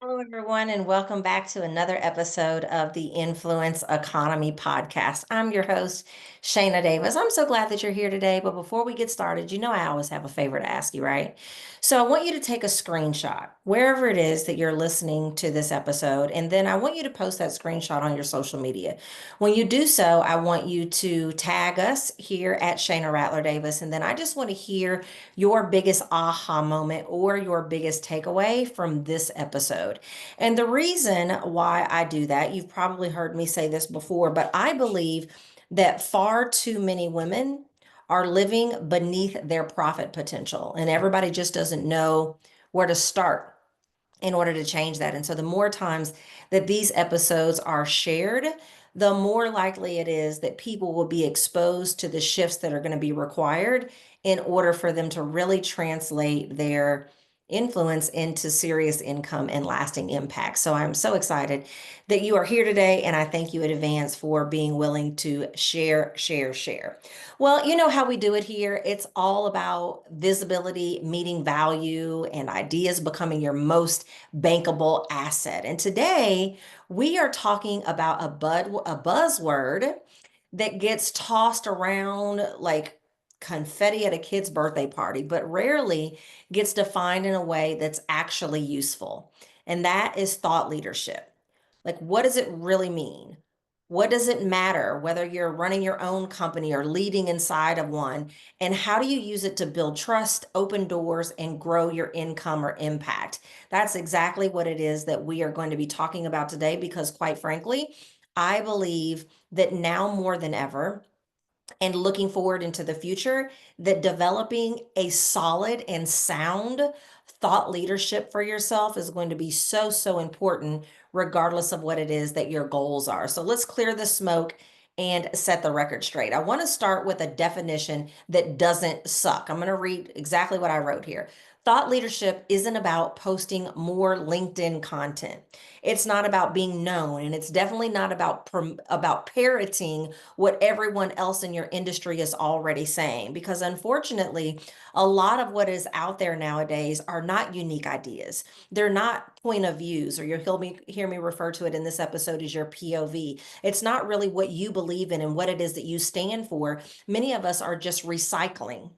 Hello, everyone, and welcome back to another episode of the Influence Economy Podcast. I'm your host, Shayna Davis. I'm so glad that you're here today. But before we get started, you know I always have a favor to ask you, right? So I want you to take a screenshot wherever it is that you're listening to this episode, and then I want you to post that screenshot on your social media. When you do so, I want you to tag us here at Shayna Rattler Davis, and then I just want to hear your biggest aha moment or your biggest takeaway from this episode. And the reason why I do that, you've probably heard me say this before, but I believe that far too many women are living beneath their profit potential, and everybody just doesn't know where to start in order to change that. And so the more times that these episodes are shared, the more likely it is that people will be exposed to the shifts that are going to be required in order for them to really translate their influence into serious income and lasting impact. So I'm so excited that you are here today, and I thank you in advance for being willing to share, share, share. Well, you know how we do it here. It's all about visibility, meeting value, and ideas becoming your most bankable asset. And today we are talking about a buzzword that gets tossed around like confetti at a kid's birthday party, but rarely gets defined in a way that's actually useful. And that is thought leadership. Like, what does it really mean? What does it matter whether you're running your own company or leading inside of one? And how do you use it to build trust, open doors, and grow your income or impact? That's exactly what it is that we are going to be talking about today because, quite frankly, I believe that now more than ever, and looking forward into the future, that developing a solid and sound thought leadership for yourself is going to be so, so important, regardless of what it is that your goals are. So let's clear the smoke and set the record straight. I want to start with a definition that doesn't suck. I'm going to read exactly what I wrote here. Thought leadership isn't about posting more LinkedIn content. It's not about being known, and it's definitely not about parroting what everyone else in your industry is already saying. Because unfortunately, a lot of what is out there nowadays are not unique ideas. They're not point of views, or hear me refer to it in this episode as your POV. It's not really what you believe in and what it is that you stand for. Many of us are just recycling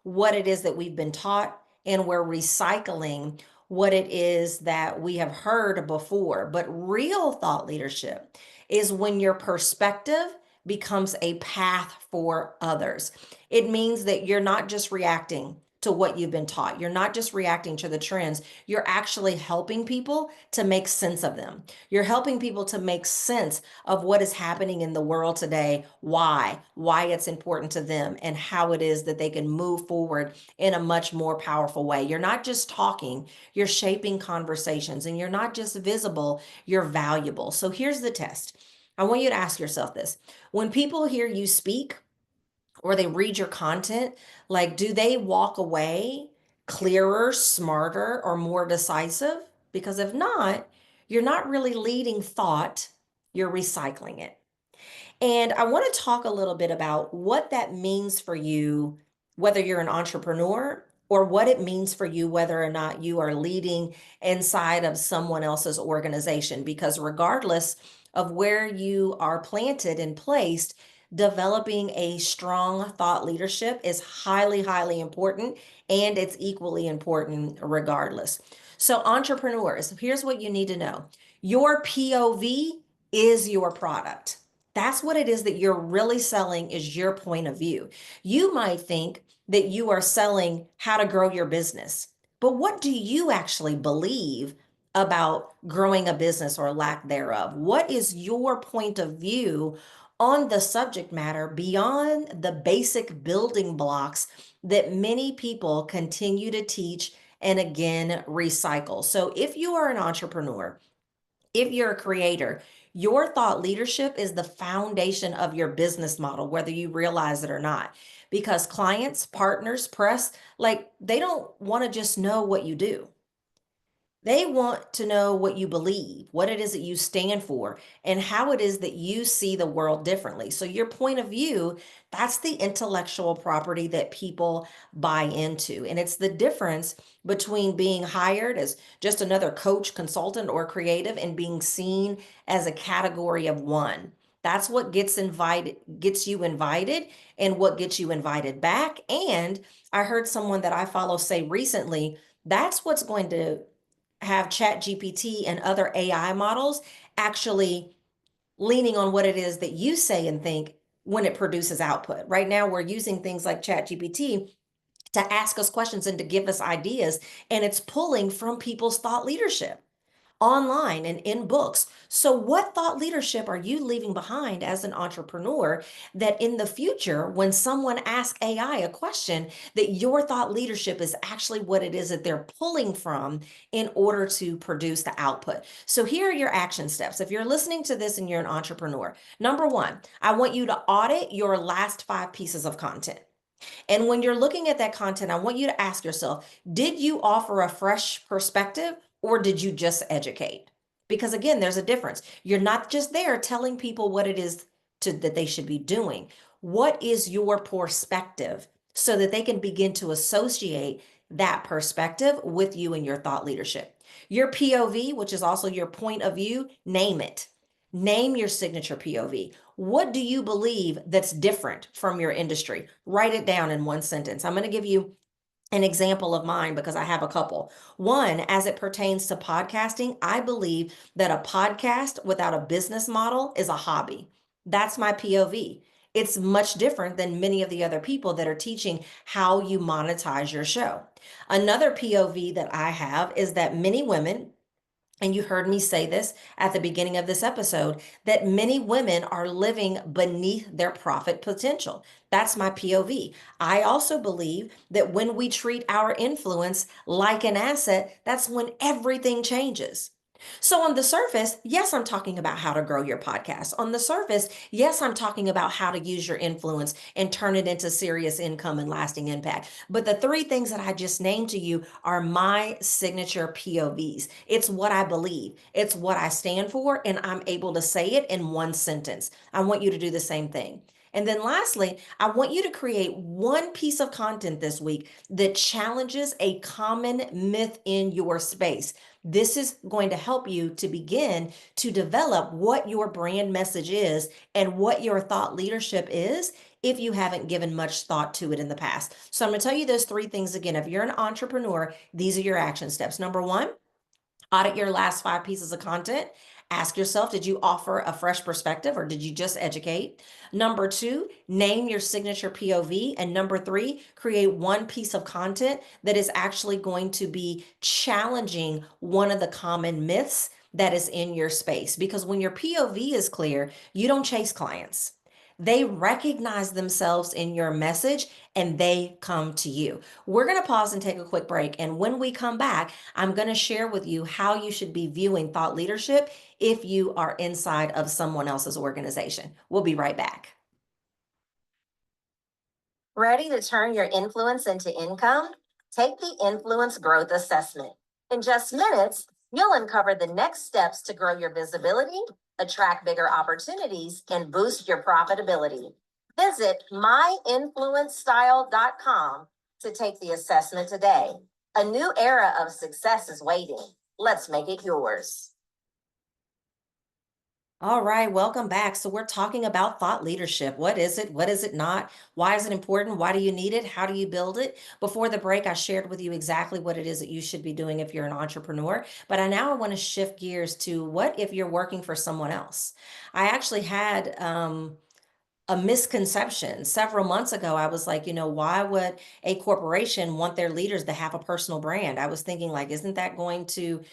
what it is that we've been taught, and we're recycling what it is that we have heard before. But real thought leadership is when your perspective becomes a path for others. It means that you're not just reacting to what you've been taught. You're not just reacting to the trends. You're actually helping people to make sense of them. You're helping people to make sense of what is happening in the world today, why it's important to them, and how it is that they can move forward in a much more powerful way. You're not just talking, you're shaping conversations, and you're not just visible, you're valuable. So here's the test. I want you to ask yourself this. When people hear you speak, or they read your content, like, do they walk away clearer, smarter, or more decisive? Because if not, you're not really leading thought, you're recycling it. And I want to talk a little bit about what that means for you, whether you're an entrepreneur, or what it means for you, whether or not you are leading inside of someone else's organization. Because regardless of where you are planted and placed, developing a strong thought leadership is highly, highly important. And it's equally important regardless. So, entrepreneurs, here's what you need to know: your POV is your product. That's what it is that you're really selling, is your point of view. You might think that you are selling how to grow your business, but what do you actually believe about growing a business or lack thereof? What is your point of view on the subject matter beyond the basic building blocks that many people continue to teach and again recycle? So if you are an entrepreneur, if you're a creator, your thought leadership is the foundation of your business model, whether you realize it or not. Because clients, partners, press, like, they don't want to just know what you do. They want to know what you believe, what it is that you stand for, and how it is that you see the world differently. So, your point of view, that's the intellectual property that people buy into. And it's the difference between being hired as just another coach, consultant, or creative and being seen as a category of one. That's what gets you invited, and what gets you invited back. And I heard someone that I follow say recently, that's what's going to have chat gpt and other ai models actually leaning on what it is that you say and think when it produces output. Right now we're using things like chat gpt to ask us questions and to give us ideas, and it's pulling from people's thought leadership online and in books. So, what thought leadership are you leaving behind as an entrepreneur that in the future, when someone asks AI a question, that your thought leadership is actually what it is that they're pulling from in order to produce the output? So, here are your action steps. If you're listening to this and you're an entrepreneur, number one, I want you to audit your last 5 pieces of content. And when you're looking at that content, I want you to ask yourself, did you offer a fresh perspective or did you just educate? Because again, there's a difference. You're not just there telling people what it is that they should be doing. What is your perspective so that they can begin to associate that perspective with you and your thought leadership? Your POV, which is also your point of view, name it. Name your signature POV. What do you believe that's different from your industry? Write it down in one sentence. I'm going to give you an example of mine because I have a couple. One, as it pertains to podcasting, I believe that a podcast without a business model is a hobby. That's my POV. It's much different than many of the other people that are teaching how you monetize your show. Another POV that I have is that many women, and you heard me say this at the beginning of this episode, that many women are living beneath their profit potential. That's my POV. I also believe that when we treat our influence like an asset, that's when everything changes. So, on the surface, yes, I'm talking about how to grow your podcast. On the surface, yes, I'm talking about how to use your influence and turn it into serious income and lasting impact. But the 3 things that I just named to you are my signature POVs. It's what I believe, it's what I stand for, and I'm able to say it in one sentence. I want you to do the same thing. And then lastly, I want you to create one piece of content this week that challenges a common myth in your space. This is going to help you to begin to develop what your brand message is and what your thought leadership is if you haven't given much thought to it in the past. So, I'm going to tell you those 3 things again. If you're an entrepreneur, these are your action steps. Number one, audit your last 5 pieces of content. Ask yourself, did you offer a fresh perspective or did you just educate? Number two, name your signature POV. And number three, create one piece of content that is actually going to be challenging one of the common myths that is in your space. Because when your POV is clear, you don't chase clients. They recognize themselves in your message and they come to you. We're going to pause and take a quick break. And when we come back, I'm going to share with you how you should be viewing thought leadership if you are inside of someone else's organization. We'll be right back. Ready to turn your influence into income? Take the Influence Growth Assessment. In just minutes, you'll uncover the next steps to grow your visibility, attract bigger opportunities, and boost your profitability. Visit myinfluencestyle.com to take the assessment today. A new era of success is waiting. Let's make it yours. All right, welcome back. So, we're talking about thought leadership. What is it? What is it not? Why is it important? Why do you need it? How do you build it? Before the break, I shared with you exactly what it is that you should be doing if you're an entrepreneur. But I want to shift gears to what if you're working for someone else? I actually had a misconception several months ago. I was like, why would a corporation want their leaders to have a personal brand? I was thinking, like, isn't that going to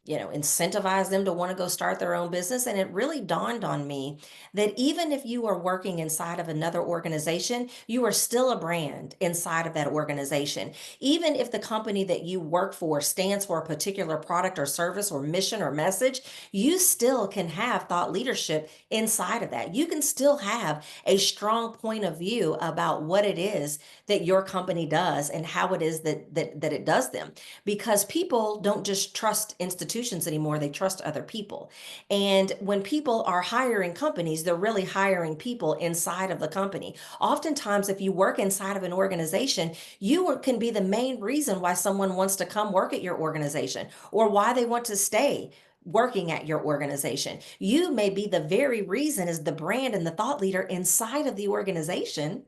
incentivize them to want to go start their own business. And it really dawned on me that even if you are working inside of another organization, you are still a brand inside of that organization. Even if the company that you work for stands for a particular product or service or mission or message, you still can have thought leadership inside of that. You can still have a strong point of view about what it is that your company does and how it is that it does them, because people don't just trust institutions anymore, they trust other people. And when people are hiring companies, they're really hiring people inside of the company. Oftentimes, if you work inside of an organization, you can be the main reason why someone wants to come work at your organization or why they want to stay working at your organization. You may be the very reason, as the brand and the thought leader inside of the organization,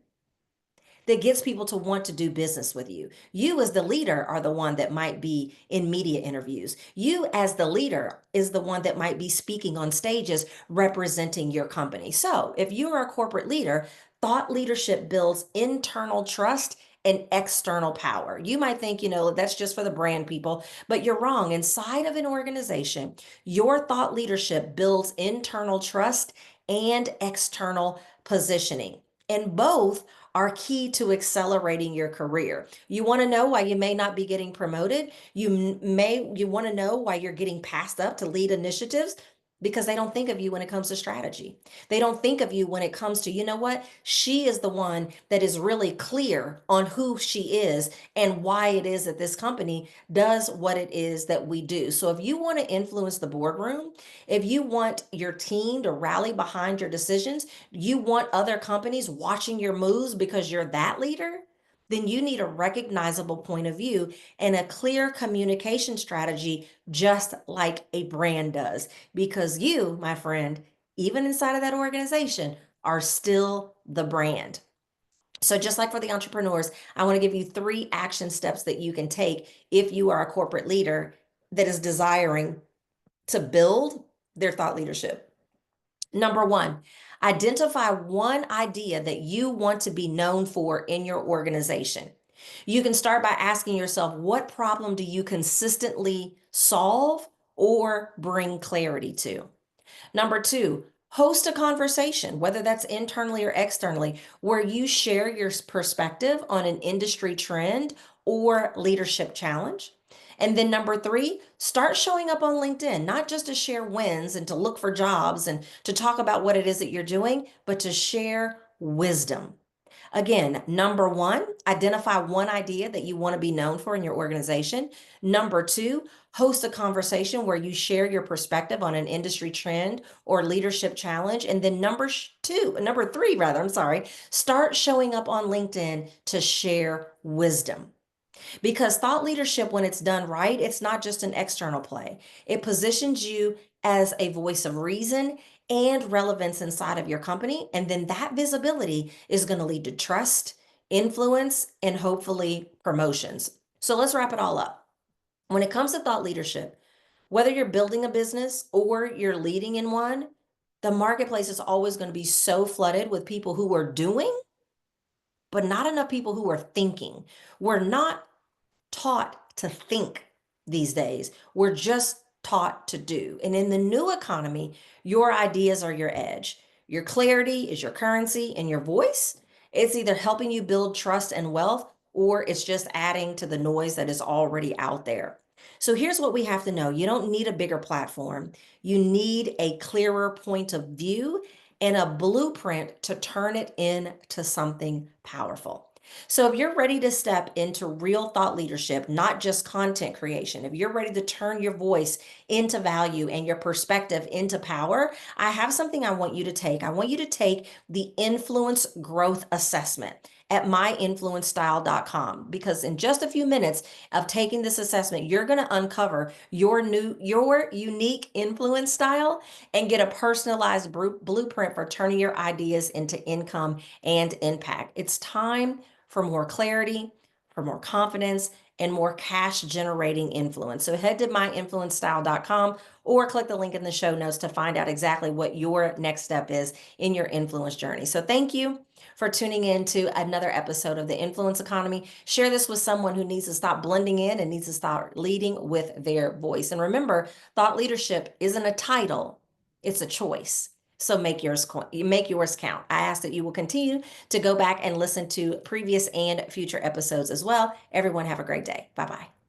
that gets people to want to do business with you. You, as the leader, are the one that might be in media interviews. You, as the leader, is the one that might be speaking on stages representing your company. So, if you are a corporate leader, thought leadership builds internal trust and external power. You might think, that's just for the brand people, but you're wrong. Inside of an organization, your thought leadership builds internal trust and external positioning. And both are key to accelerating your career. You want to know why you may not be getting promoted? You want to know why you're getting passed up to lead initiatives? Because they don't think of you when it comes to strategy. They don't think of you when it comes to, you know what? She is the one that is really clear on who she is and why it is that this company does what it is that we do. So if you want to influence the boardroom, if you want your team to rally behind your decisions, you want other companies watching your moves because you're that leader, then you need a recognizable point of view and a clear communication strategy, just like a brand does. Because you, my friend, even inside of that organization, are still the brand. So, just like for the entrepreneurs, I want to give you 3 action steps that you can take if you are a corporate leader that is desiring to build their thought leadership. Number 1, identify one idea that you want to be known for in your organization. You can start by asking yourself, what problem do you consistently solve or bring clarity to? Number 2, host a conversation, whether that's internally or externally, where you share your perspective on an industry trend or leadership challenge. And then number 3, start showing up on LinkedIn, not just to share wins and to look for jobs and to talk about what it is that you're doing, but to share wisdom. Again, number 1, identify one idea that you want to be known for in your organization. Number 2, host a conversation where you share your perspective on an industry trend or leadership challenge. And then number 3 rather, I'm sorry, start showing up on LinkedIn to share wisdom. Because thought leadership, when it's done right, it's not just an external play. It positions you as a voice of reason and relevance inside of your company. And then that visibility is going to lead to trust, influence, and hopefully promotions. So let's wrap it all up. When it comes to thought leadership, whether you're building a business or you're leading in one, the marketplace is always going to be so flooded with people who are doing, but not enough people who are thinking. We're not taught to think these days. We're just taught to do. And in the new economy, your ideas are your edge. Your clarity is your currency, and your voice, it's either helping you build trust and wealth, or it's just adding to the noise that is already out there. So here's what we have to know. You don't need a bigger platform. You need a clearer point of view and a blueprint to turn it into something powerful. So, if you're ready to step into real thought leadership, not just content creation, if you're ready to turn your voice into value and your perspective into power, I have something I want you to take. I want you to take the influence growth assessment at myinfluencestyle.com, because in just a few minutes of taking this assessment, you're going to uncover your unique influence style and get a personalized blueprint for turning your ideas into income and impact. It's time for more clarity, for more confidence, and more cash generating influence. So head to myinfluencestyle.com or click the link in the show notes to find out exactly what your next step is in your influence journey. So thank you for tuning in to another episode of the Influence Economy. Share this with someone who needs to stop blending in and needs to start leading with their voice. And remember, thought leadership isn't a title, it's a choice. So make yours count. I ask that you will continue to go back and listen to previous and future episodes as well. Everyone have a great day. Bye-bye.